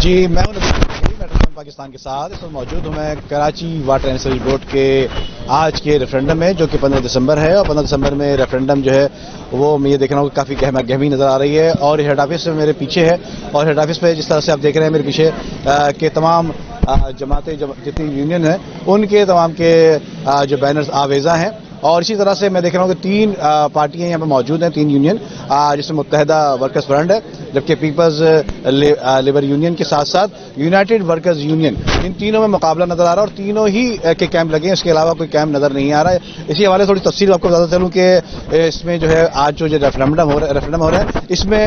جی میں ہوں پاکستان کے ساتھ اس وقت موجود ہوں میں Karachi water and sewerage board کے آج کے ریفرینڈم میں، جو کہ 15 دسمبر ہے، اور 15 دسمبر میں ریفرینڈم جو ہے وہ میں یہ دیکھ رہا ہوں کہ کافی گہمی نظر آ رہی ہے، اور ہیڈ آفس میرے پیچھے ہے، اور ہیڈ آفس پہ جس طرح سے آپ دیکھ رہے ہیں میرے پیچھے کہ تمام جماعتیں جتنی یونین ہیں ان کے تمام کے جو بینرز آویزاں ہیں، اور اسی طرح سے میں دیکھ رہا ہوں کہ 3 پارٹیاں یہاں پہ موجود ہیں، 3 یونین، جس میں متحدہ ورکرز فرنٹ ہے، جبکہ پیپلز لیبر یونین کے ساتھ ساتھ یونائٹڈ ورکرز یونین، ان تینوں میں مقابلہ نظر آ رہا ہے، اور تینوں ہی کے کیمپ لگے ہیں، اس کے علاوہ کوئی کیمپ نظر نہیں آ رہا ہے۔ اسی حوالے سے تھوڑی تفصیل آپ کو بتاتا چلوں کہ اس میں جو ہے آج جو ریفرینڈم ہو رہا ہے، اس میں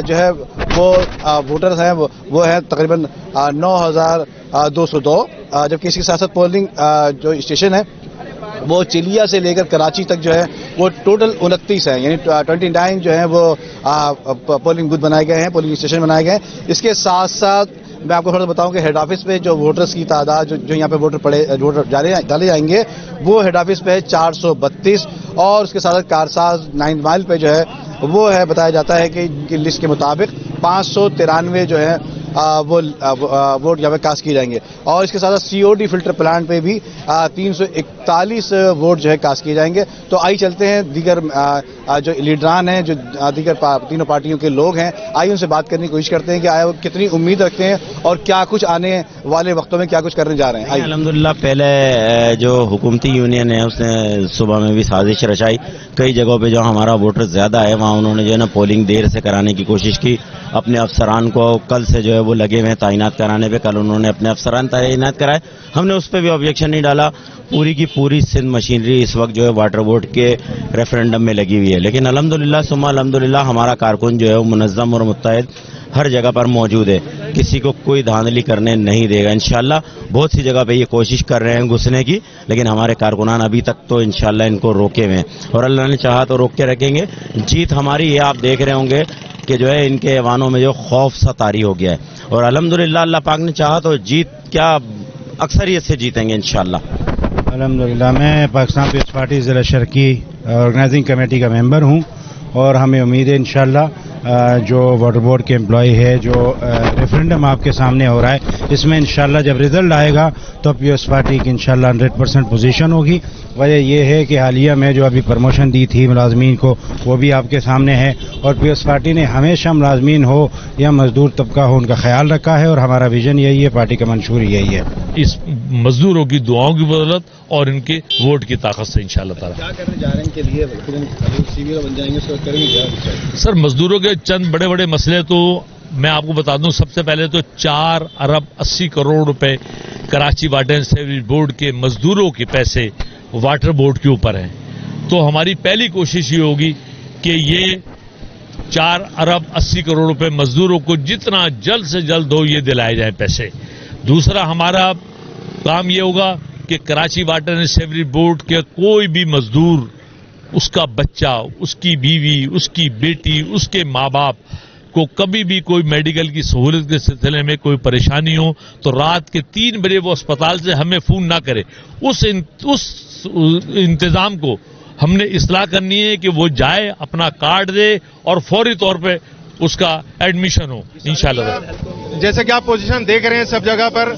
جو ہے وہ ووٹرز ہیں وہ ہیں تقریباً 9202، جبکہ اس کے ساتھ ساتھ پولنگ جو اسٹیشن ہے وہ چلیا سے لے کر کراچی تک جو ہے وہ ٹوٹل 29 ہیں، یعنی 29 جو ہیں وہ پولنگ بوتھ بنائے گئے ہیں، پولنگ اسٹیشن بنائے گئے ہیں۔ اس کے ساتھ ساتھ میں آپ کو تھوڑا بتاؤں کہ ہیڈ آفس پہ جو ووٹرز کی تعداد جو یہاں پہ ووٹر ڈالے جائیں گے وہ ہیڈ آفس پہ ہے 432، اور اس کے ساتھ ساتھ کارساز 9 مائل پہ جو ہے وہ ہے بتایا جاتا ہے کہ ان کی لسٹ کے مطابق 593 جو ہے وہ ووٹ یہاں پہ کاسٹ کیے جائیں گے، اور اس کے ساتھ سی او ڈی فلٹر پلانٹ پہ بھی 341 ووٹ جو ہے کاسٹ کیے جائیں گے۔ تو آئی چلتے ہیں دیگر جو لیڈران ہیں، جو دیگر تینوں پارٹیوں کے لوگ ہیں، آئی ان سے بات کرنے کی کوشش کرتے ہیں کہ آیا وہ کتنی امید رکھتے ہیں اور کیا کچھ آنے والے وقتوں میں کیا کچھ کرنے جا رہے ہیں۔ الحمدللہ پہلے جو حکومتی یونین ہے اس نے صبح میں بھی سازش رچائی، کئی جگہوں پہ جو ہمارا ووٹر زیادہ ہے وہاں انہوں نے جو ہے نا پولنگ دیر سے کرانے کی کوشش کی، اپنے افسران کو کل سے جو ہے وہ لگے ہوئے تعینات کرانے پہ، کل انہوں نے اپنے افسران تعینات کرائے، ہم نے اس پہ بھی آبجیکشن نہیں ڈالا۔ پوری کی پوری سندھ مشینری اس وقت جو ہے واٹر بورڈ کے ریفرینڈم میں لگی ہوئی ہے، لیکن الحمدللہ ثم الحمدللہ ہمارا کارکن جو ہے وہ منظم اور متحد ہر جگہ پر موجود ہے، کسی کو کوئی دھاندلی کرنے نہیں دے گا انشاءاللہ۔ بہت سی جگہ پہ یہ کوشش کر رہے ہیں گھسنے کی، لیکن ہمارے کارکنان ابھی تک تو انشاءاللہ ان کو روکے ہوئے ہیں، اور اللہ نے چاہا تو روک کے رکھیں گے۔ جیت ہماری یہ آپ دیکھ رہے ہوں گے کہ جو ہے ان کے ایوانوں میں جو خوف سا طاری ہو گیا ہے، اور الحمدللہ اللہ پاک نے چاہا تو جیت کیا اکثریت سے جیتیں گے انشاءاللہ۔ الحمدللہ میں پاکستان پیپلز پارٹی ضلع شرقی آرگنائزنگ کمیٹی کا ممبر ہوں، اور ہمیں امید ہے انشاءاللہ جو واٹر بورڈ کے امپلائی ہے، جو ریفرینڈم آپ کے سامنے ہو رہا ہے، اس میں انشاءاللہ جب رزلٹ آئے گا تو پیپلز پارٹی کی انشاءاللہ 100% پوزیشن ہوگی۔ وجہ یہ ہے کہ حالیہ میں جو ابھی پروموشن دی تھی ملازمین کو وہ بھی آپ کے سامنے ہے، اور پیپلز پارٹی نے ہمیشہ ملازمین ہو یا مزدور طبقہ ہو ان کا خیال رکھا ہے، اور ہمارا ویژن یہی ہے، پارٹی کا منشور یہی ہے۔ اس مزدوروں کی دعاؤں کی بدولت اور ان کے ووٹ کی طاقت سے انشاءاللہ تعالی کیا کرنے جا رہے ہیں ان کے لیے سی وی بن جائیں گے، اس کو کریں گے کیا؟ سر مزدوروں کے چند بڑے بڑے مسئلے تو میں آپ کو بتا دوں، سب سے پہلے تو 4 ارب 80 کروڑ روپے Karachi water and sewerage board کے مزدوروں کے پیسے واٹر بورڈ کے اوپر ہیں، تو ہماری پہلی کوشش یہ ہوگی کہ یہ 4 ارب 80 کروڑ روپے مزدوروں کو جتنا جلد سے جلد ہو یہ دلائے جائیں پیسے۔ دوسرا ہمارا کام یہ ہوگا کہ Karachi water and sewerage board کے کوئی بھی مزدور، اس کا بچہ، اس کی بیوی، اس کی بیٹی، اس کے ماں باپ کو کبھی بھی کوئی میڈیکل کی سہولت کے سلسلے میں کوئی پریشانی ہو تو رات کے 3 بجے وہ اسپتال سے ہمیں فون نہ کرے، اس انتظام کو ہم نے اصلاح کرنی ہے کہ وہ جائے اپنا کارڈ دے اور فوری طور پہ اس کا ایڈمیشن ہو انشاءاللہ۔ جیسے کہ آپ پوزیشن دیکھ رہے ہیں سب جگہ پر،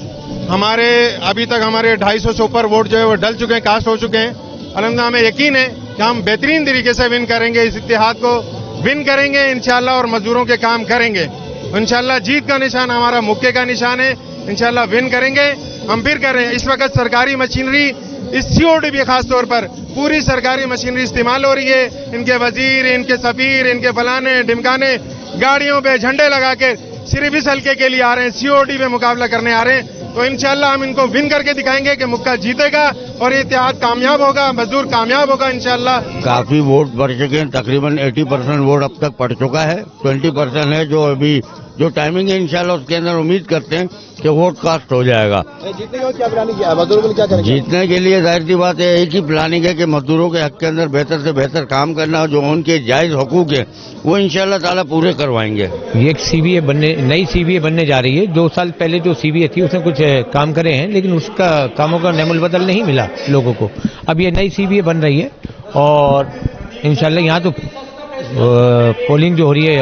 ہمارے ابھی تک ہمارے 250 سے اوپر ووٹ جو ہے وہ ڈل چکے ہیں، کاسٹ ہو چکے ہیں۔ الحمدللہ ہمیں یقین ہے کہ ہم بہترین طریقے سے ون کریں گے، اس اتحاد کو ون کریں گے انشاءاللہ، اور مزدوروں کے کام کریں گے انشاءاللہ۔ جیت کا نشان ہمارا مکے کا نشان ہے، انشاءاللہ ون کریں گے۔ ہم پھر کر رہے ہیں، اس وقت سرکاری مشینری، اس سی او ڈی بھی خاص طور پر پوری سرکاری مشینری استعمال ہو رہی ہے، ان کے وزیر، ان کے سفیر، ان کے فلانے ڈمکانے گاڑیوں پہ جھنڈے لگا کے صرف اس حلقے کے لیے آ رہے ہیں، سی او ڈی میں مقابلہ کرنے آ رہے ہیں، تو انشاءاللہ ہم ان کو ون کر کے دکھائیں گے کہ مکہ جیتے گا اور یہ اتحاد کامیاب ہوگا، مزدور کامیاب ہوگا انشاءاللہ۔ کافی ووٹ پڑ چکے ہیں، تقریباً 80% ووٹ اب تک پڑ چکا ہے، 20% ہے جو ابھی جو ٹائمنگ ہے انشاءاللہ اس کے اندر امید کرتے ہیں کہ ووٹ کاسٹ ہو جائے گا۔ جیتنے کے کیا پلاننگ کیا مزدوروں کے لیے کیا کریں گے؟ جیتنے کے لیے ظاہر سی بات ہے ایک ہی پلاننگ ہے کہ مزدوروں کے حق کے اندر بہتر سے بہتر کام کرنا، جو ان کے جائز حقوق ہیں وہ انشاءاللہ تعالیٰ پورے کروائیں گے۔ یہ ایک سی بی اے نئی سی بی اے بننے جا رہی ہے۔ 2 سال پہلے جو سی بی اے تھی اس نے کچھ کام کرے ہیں، لیکن اس کا کاموں کا نعم البدل نہیں ملا لوگوں کو۔ اب یہ نئی سی بی اے بن رہی ہے، اور انشاءاللہ یہاں تو پولنگ جو ہو رہی ہے